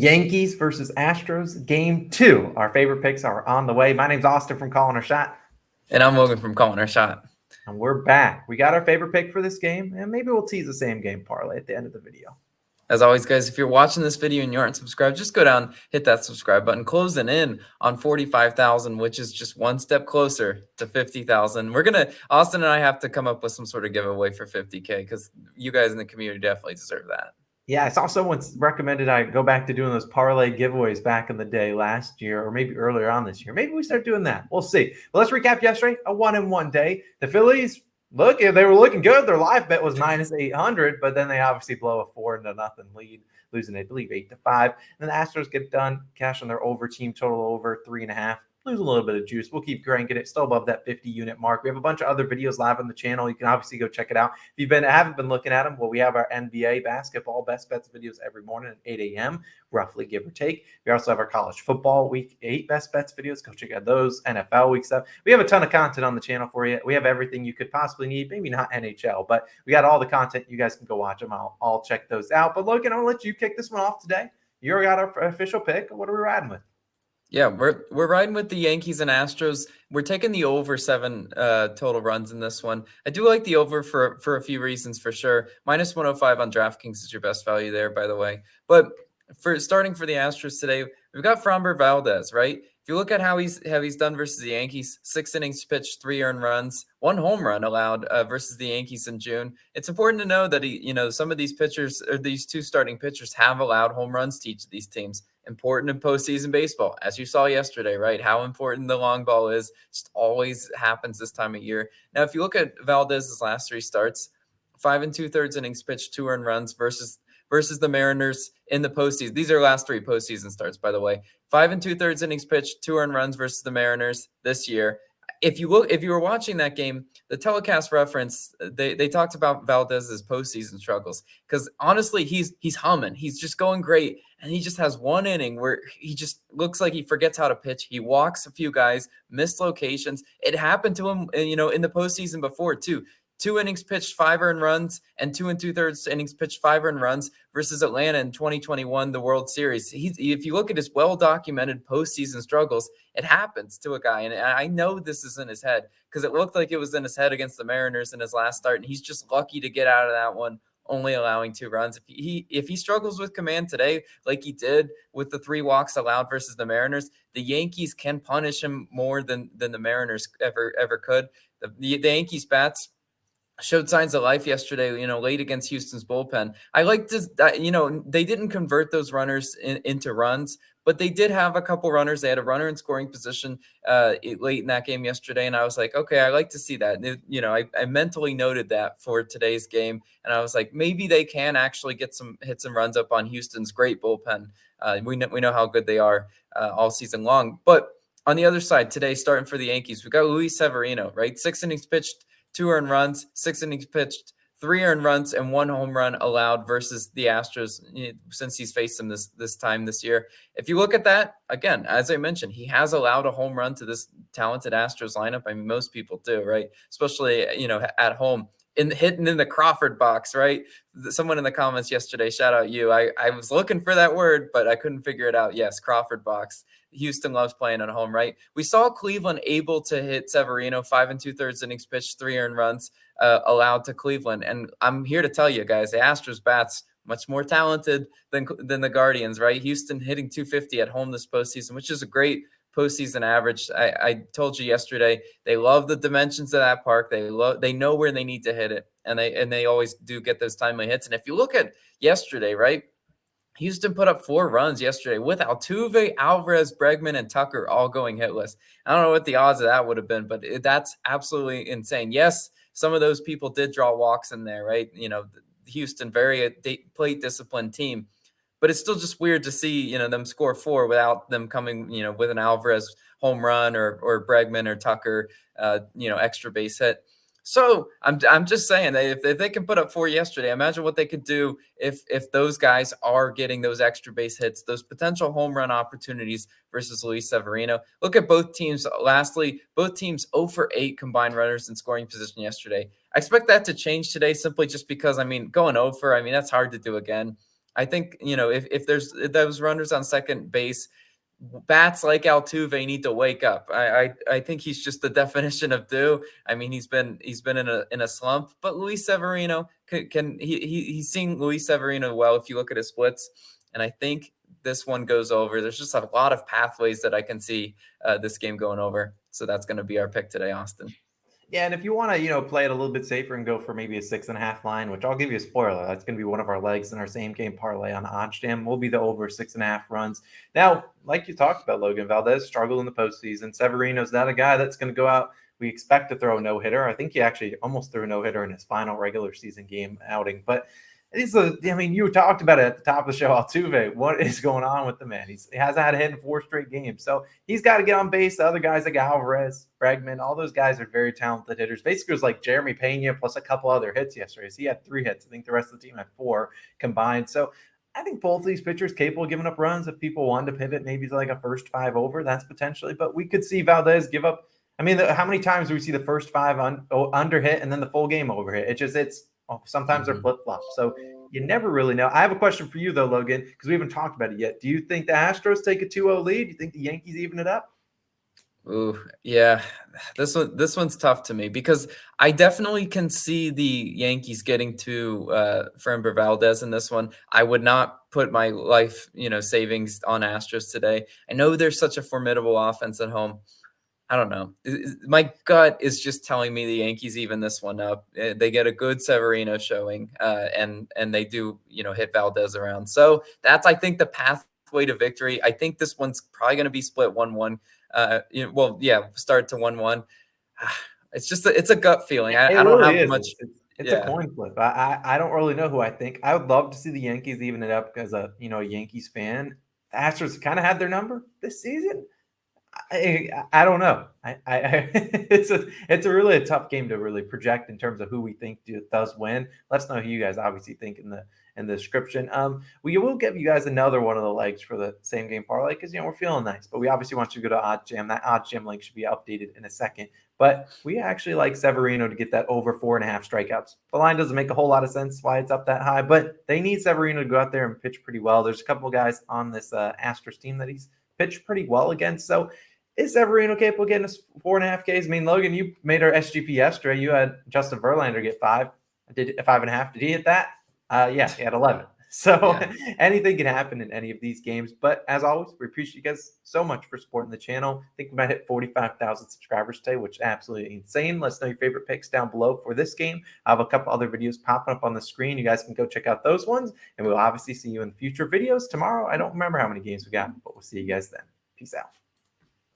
Yankees versus Astros, game 2. Our favorite picks are on the way. My name's Austin from Calling Our Shot. And I'm Logan from Calling Our Shot. And we're back. We got our favorite pick for this game, and maybe we'll tease the same game parlay at the end of the video. As always, guys, if you're watching this video and you aren't subscribed, just go down, hit that subscribe button, closing in on 45,000, which is just one step closer to 50,000. Austin and I have to come up with some sort of giveaway for 50K because you guys in the community definitely deserve that. Yeah, I saw someone's recommended I go back to doing those parlay giveaways back in the day last year, or maybe earlier on this year. Maybe we start doing that. We'll see. But let's recap yesterday, a 1-1 day. The Phillies, look, they were looking good. Their live bet was minus 800, but then they obviously blow a 4-0 lead, losing, I believe, 8-5. And the Astros get done, cash on their over team total over 3.5. Lose a little bit of juice. We'll keep cranking it, still above that 50 unit mark. We have a bunch of other videos live on the channel. You can obviously go check it out. If you haven't been looking at them, well, we have our NBA basketball best bets videos every morning at 8 a.m., roughly, give or take. We also have our college football week 8 best bets videos. Go check out those. NFL week stuff. We have a ton of content on the channel for you. We have everything you could possibly need. Maybe not NHL, but we got all the content. You guys can go watch them. I'll check those out. But Logan, I'll let you kick this one off today. You already got our official pick. What are we riding with? Yeah, we're riding with the Yankees and Astros. We're taking the over 7 total runs in this one. I do like the over for a few reasons for sure. Minus 105 on DraftKings is your best value there, by the way. But starting for the Astros today, we've got Framber Valdez, right? If you look at how he's done versus the Yankees, 6 innings pitched, 3 earned runs, 1 home run allowed versus the Yankees in June. It's important to know that some of these pitchers, or these 2 starting pitchers, have allowed home runs to each of these teams. Important in postseason baseball, as you saw yesterday, right? How important the long ball is. Just always happens this time of year. Now, if you look at Valdez's last 3 starts, 5 2/3 innings pitched, 2 earned runs versus the Mariners in the postseason. These are last 3 postseason starts, by the way. 5 2/3 innings pitched, 2 earned runs versus the Mariners this year. If you were watching that game, the telecast reference, they talked about Valdez's postseason struggles because honestly, he's humming. He's just going great. And he just has 1 inning where he just looks like he forgets how to pitch. He walks a few guys, missed locations. It happened to him, in the postseason before too. 2 innings pitched, 5 earned runs, and 2 2/3 innings pitched, 5 earned runs versus Atlanta in 2021, the World Series. If you look at his well-documented postseason struggles, it happens to a guy. And I know this is in his head because it looked like it was in his head against the Mariners in his last start. And he's just lucky to get out of that one, only allowing 2 runs. If he struggles with command today, like he did with the 3 walks allowed versus the Mariners, the Yankees can punish him more than the Mariners ever could. The Yankees bats showed signs of life yesterday, late against Houston's bullpen. I like to, they didn't convert those runners into runs, but they did have a couple runners. They had a runner in scoring position late in that game yesterday, and I was like, okay, I like to see that. I mentally noted that for today's game, and I was like, maybe they can actually get some hits and runs up on Houston's great bullpen. We know how good they are all season long. But on the other side today, starting for the Yankees, we got Luis Severino, right? 6 innings pitched, 2 earned runs, 6 innings pitched, 3 earned runs, and 1 home run allowed versus the Astros since he's faced them this time this year. If you look at that, again, as I mentioned, he has allowed a home run to this talented Astros lineup. I mean, most people do, right? Especially, at home. Hitting in the Crawford box, right? Someone in the comments yesterday, shout out you. I was looking for that word, but I couldn't figure it out. Yes, Crawford box. Houston loves playing at home, right? We saw Cleveland able to hit Severino, 5 2/3 innings pitched, 3 earned runs allowed to Cleveland. And I'm here to tell you guys, the Astros bats much more talented than the Guardians, right? Houston hitting 250 at home this postseason, which is a great postseason average. I told you yesterday, they love the dimensions of that park. They know where they need to hit it, and they always do get those timely hits. And if you look at yesterday, right? Houston put up 4 runs yesterday with Altuve, Alvarez, Bregman, and Tucker all going hitless. I don't know what the odds of that would have been, but that's absolutely insane. Yes, some of those people did draw walks in there, right? Houston, very plate disciplined team, but it's still just weird to see, them score 4 without them coming, with an Alvarez home run or Bregman or Tucker, extra base hit. So I'm just saying that if they can put up 4 yesterday, imagine what they could do if those guys are getting those extra base hits, those potential home run opportunities versus Luis Severino. Look at both teams. Lastly, both teams 0 for 8 combined runners in scoring position yesterday. I expect that to change today simply just because, going 0 for, that's hard to do again. I think, if there's those runners on second base, bats like Altuve need to wake up. I think he's just the definition of due. I mean, he's been in a slump, but Luis Severino he's seeing Luis Severino well if you look at his splits, and I think this one goes over. There's just a lot of pathways that I can see this game going over. So that's going to be our pick today, Austin. Yeah, and if you want to, play it a little bit safer and go for maybe a 6.5 line, which I'll give you a spoiler, that's going to be one of our legs in our same game parlay on OddsJam. Will be the over 6.5 runs. Now, like you talked about, Logan, Valdez struggled in the postseason. Severino's not a guy that's going to go out. We expect to throw a no-hitter. I think he actually almost threw a no-hitter in his final regular season game outing, but you talked about it at the top of the show, Altuve. What is going on with the man? He hasn't had a hit in 4 straight games. So he's got to get on base. The other guys like Alvarez, Bregman, all those guys are very talented hitters. Basically, it was like Jeremy Pena plus a couple other hits yesterday. So he had 3 hits. I think the rest of the team had 4 combined. So I think both of these pitchers capable of giving up runs. If people wanted to pivot maybe to like a first 5 over, that's potentially. But we could see Valdez give up. I mean, how many times do we see the first 5 under hit and then the full game over hit? Sometimes they're flip-flops. So you never really know. I have a question for you, though, Logan, because we haven't talked about it yet. Do you think the Astros take a 2-0 lead? Do you think the Yankees even it up? Ooh, yeah. This one's tough to me because I definitely can see the Yankees getting to Framber Valdez in this one. I would not put my life, savings on Astros today. I know there's such a formidable offense at home. I don't know. My gut is just telling me the Yankees even this one up. They get a good Severino showing, and they do, hit Valdez around. So that's, I think, the pathway to victory. I think this one's probably going to be split 1-1. Start to 1-1. It's just it's a gut feeling. I don't really have is. much. It's a coin flip. I don't really know who I think. I would love to see the Yankees even it up as a Yankees fan. The Astros kind of had their number this season. I don't know. It's a really a tough game to really project in terms of who we think does win. Let us know who you guys obviously think in the description. We will give you guys another one of the legs for the same game parlay because we're feeling nice, but we obviously want you to go to OddsJam. That OddsJam link should be updated in a second. But we actually like Severino to get that over 4.5 strikeouts. The line doesn't make a whole lot of sense why it's up that high, but they need Severino to go out there and pitch pretty well. There's a couple of guys on this Astros team that he's pitched pretty well against. So is Severino capable of getting us 4.5 Ks? I mean, Logan, you made our SGP yesterday. You had Justin Verlander get 5. I did 5.5. Did he hit that? Yeah, he had 11. So anything can happen in any of these games. But as always, we appreciate you guys so much for supporting the channel. I think we might hit 45,000 subscribers today, which is absolutely insane. Let us know your favorite picks down below for this game. I have a couple other videos popping up on the screen. You guys can go check out those ones. And we'll obviously see you in future videos tomorrow. I don't remember how many games we got, but we'll see you guys then. Peace out.